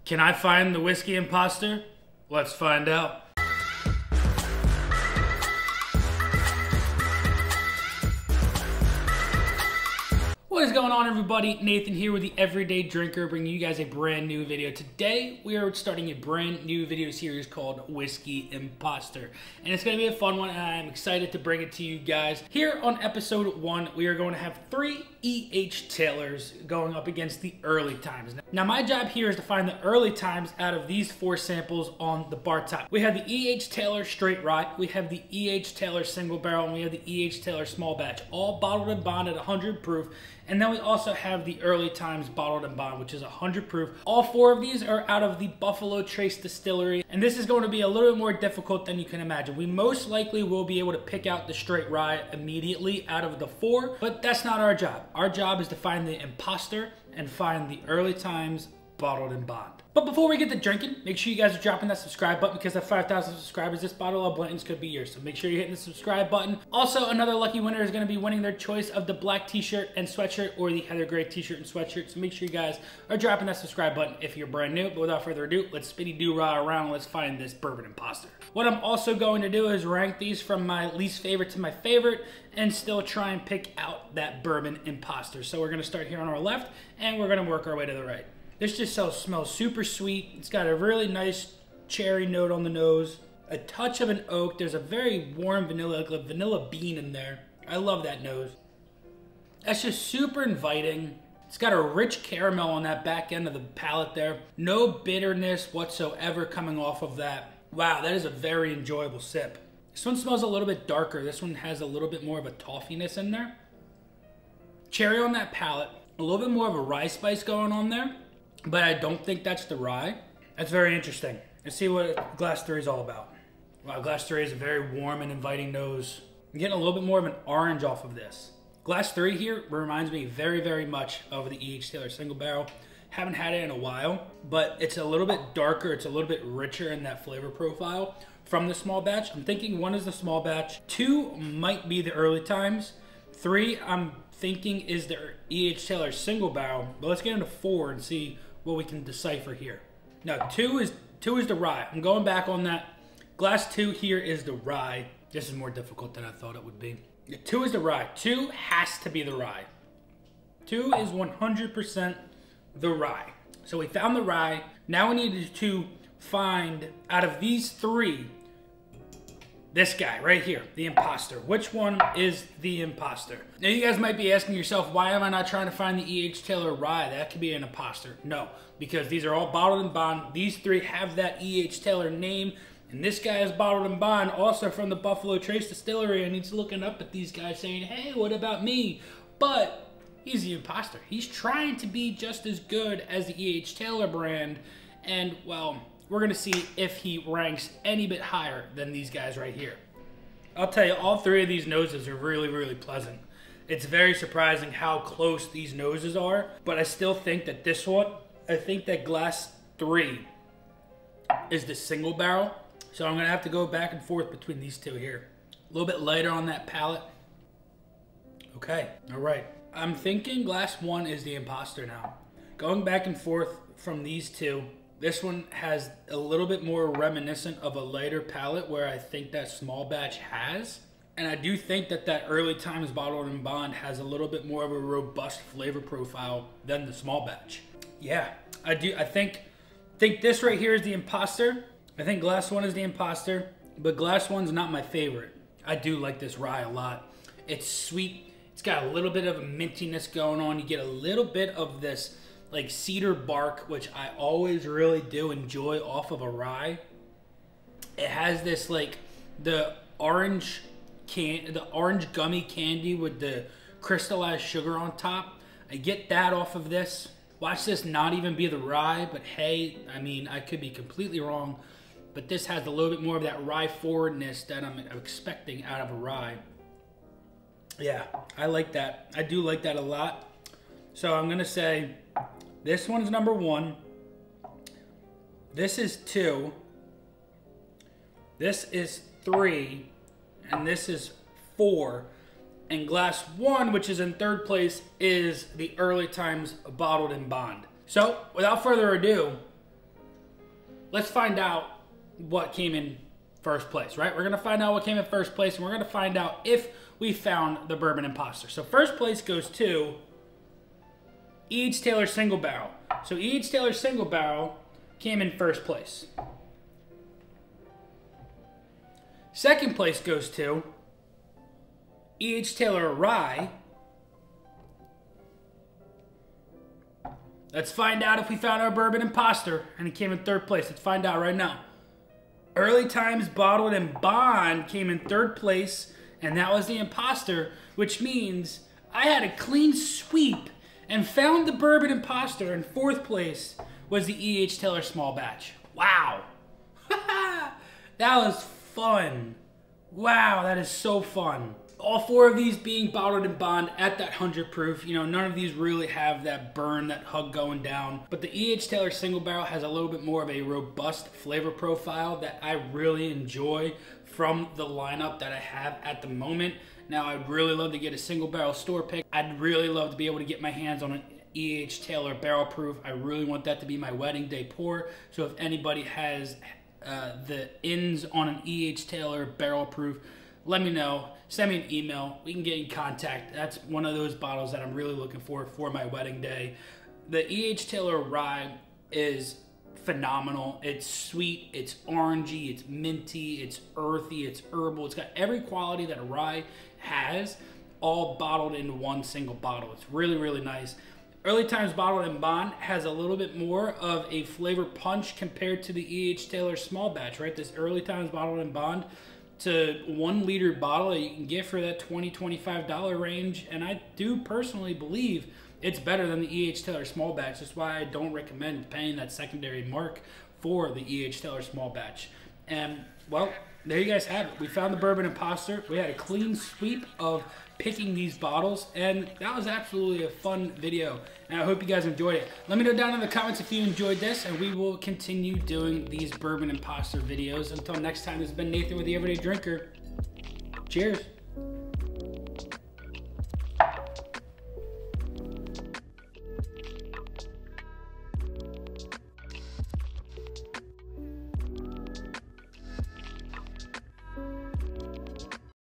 Can I find the whiskey imposter? Let's find out. What is going on, everybody? Nathan here with the Everyday Drinker, bringing you guys a brand new video. Today, we are starting a brand new video series called Whiskey Imposter. And it's going to be a fun one, and I'm excited to bring it to you guys. Here on episode 1, we are going to have 3 E.H. Taylors going up against the early times. Now, my job here is to find the early times out of these 4 samples on the bar top. We have the E.H. Taylor Straight Rye, we have the E.H. Taylor Single Barrel, and we have the E.H. Taylor Small Batch, all bottled and bonded 100 proof. And then we also have the early times bottled and bond, which is 100 proof. All 4 of these are out of the Buffalo Trace Distillery, and this is going to be a little bit more difficult than you can imagine. We most likely will be able to pick out the Straight Rye immediately out of the 4, but that's not our job. Our job is to find the imposter and find the early times bottled and bond. But before we get to drinking, make sure you guys are dropping that subscribe button, because at 5,000 subscribers, this bottle of Blanton's could be yours. So make sure you're hitting the subscribe button. Also, another lucky winner is going to be winning their choice of the black t-shirt and sweatshirt or the heather gray t-shirt and sweatshirt. So make sure you guys are dropping that subscribe button if you're brand new. But without further ado, let's spinny-doo-rah around and let's find this bourbon imposter. What I'm also going to do is rank these from my least favorite to my favorite and still try and pick out that bourbon imposter. So we're going to start here on our left and we're going to work our way to the right. This just smells super sweet. It's got a really nice cherry note on the nose, a touch of an oak. There's a very warm vanilla, like a vanilla bean in there. I love that nose. That's just super inviting. It's got a rich caramel on that back end of the palate there. No bitterness whatsoever coming off of that. Wow, that is a very enjoyable sip. This one smells a little bit darker. This one has a little bit more of a toffiness in there. Cherry on that palate. A little bit more of a rye spice going on there. But I don't think that's the rye. That's very interesting. Let's see what Glass 3 is all about. Wow, Glass 3 is a very warm and inviting nose. I'm getting a little bit more of an orange off of this. Glass 3 here reminds me very, very much of the E.H. Taylor Single Barrel. Haven't had it in a while, but it's a little bit darker. It's a little bit richer in that flavor profile from the small batch. I'm thinking 1 is the small batch. 2 might be the early times. 3, I'm thinking is the E.H. Taylor Single Barrel. But let's get into 4 and see what we can decipher here. Now, 2 is the rye. I'm going back on that. Glass 2 here is the rye. This is more difficult than I thought it would be. 2 is the rye. 2 has to be the rye. 2 is 100% the rye. So we found the rye. Now we need to find, out of these 3, this guy right here, the imposter. Which one is the imposter? Now you guys might be asking yourself, why am I not trying to find the E.H. Taylor Rye? That could be an imposter. No, because these are all bottled and bond. These 3 have that E.H. Taylor name, and this guy is bottled and bond, also from the Buffalo Trace Distillery, and he's looking up at these guys saying, hey, what about me? But he's the imposter. He's trying to be just as good as the E.H. Taylor brand, and well, we're going to see if he ranks any bit higher than these guys right here. I'll tell you, all 3 of these noses are really, really pleasant. It's very surprising how close these noses are, but I still think that this one, I think that Glass 3 is the single barrel. So I'm going to have to go back and forth between these 2 here. A little bit lighter on that palate. Okay, all right. I'm thinking Glass 1 is the imposter now. Going back and forth from these 2, this one has a little bit more reminiscent of a lighter palate where I think that small batch has. And I do think that that early times bottled and bond has a little bit more of a robust flavor profile than the small batch. Yeah, I do. I think this right here is the imposter. I think Glass 1 is the imposter, but Glass 1's not my favorite. I do like this rye a lot. It's sweet. It's got a little bit of a mintiness going on. You get a little bit of this like cedar bark, which I always really do enjoy off of a rye. It has this like the orange gummy candy with the crystallized sugar on top. I get that off of this. Watch this not even be the rye, but hey, I mean, I could be completely wrong, but this has a little bit more of that rye forwardness that I'm expecting out of a rye. Yeah, I like that. I do like that a lot. So I'm gonna say this one's number 1. This is 2. This is 3. And this is 4. And Glass 1, which is in 3rd place, is the early times bottled and bond. So, without further ado, let's find out what came in first place, right? We're gonna find out what came in first place, and we're gonna find out if we found the Bourbon Imposter. So first place goes to E.H. Taylor Single Barrel. So E.H. Taylor Single Barrel came in first place. Second place goes to E.H. Taylor Rye. Let's find out if we found our Bourbon Imposter, and it came in third place. Let's find out right now. Early Times Bottled and Bond came in third place, and that was the Imposter, which means I had a clean sweep and found the Bourbon Imposter. In fourth place was the E.H. Taylor Small Batch. Wow. That was fun. Wow, that is so fun. All four of these being bottled and bond at that 100 proof. You know, none of these really have that burn, that hug going down. But the E.H. Taylor Single Barrel has a little bit more of a robust flavor profile that I really enjoy from the lineup that I have at the moment. Now, I'd really love to get a single barrel store pick. I'd really love to be able to get my hands on an E.H. Taylor barrel proof. I really want that to be my wedding day pour. So if anybody has the ins on an E.H. Taylor barrel proof, let me know. Send me an email. We can get in contact. That's one of those bottles that I'm really looking for my wedding day. The E.H. Taylor Rye is phenomenal. It's sweet, it's orangey, it's minty, it's earthy, it's herbal. It's got every quality that a rye has, all bottled into one single bottle. It's really, really nice. Early Times Bottled and Bond has a little bit more of a flavor punch compared to the E.H. Taylor Small Batch, right? This Early Times Bottled and Bond, it's a 1 liter bottle that you can get for that $20, $25 range, and I do personally believe it's better than the E.H. Taylor Small Batch. That's why I don't recommend paying that secondary mark for the E.H. Taylor Small Batch. And, well, there you guys have it. We found the Bourbon Imposter. We had a clean sweep of picking these bottles, and that was absolutely a fun video, and I hope you guys enjoyed it. Let me know down in the comments if you enjoyed this, and we will continue doing these Bourbon Imposter videos. Until next time, this has been Nathan with the Everyday Drinker. Cheers.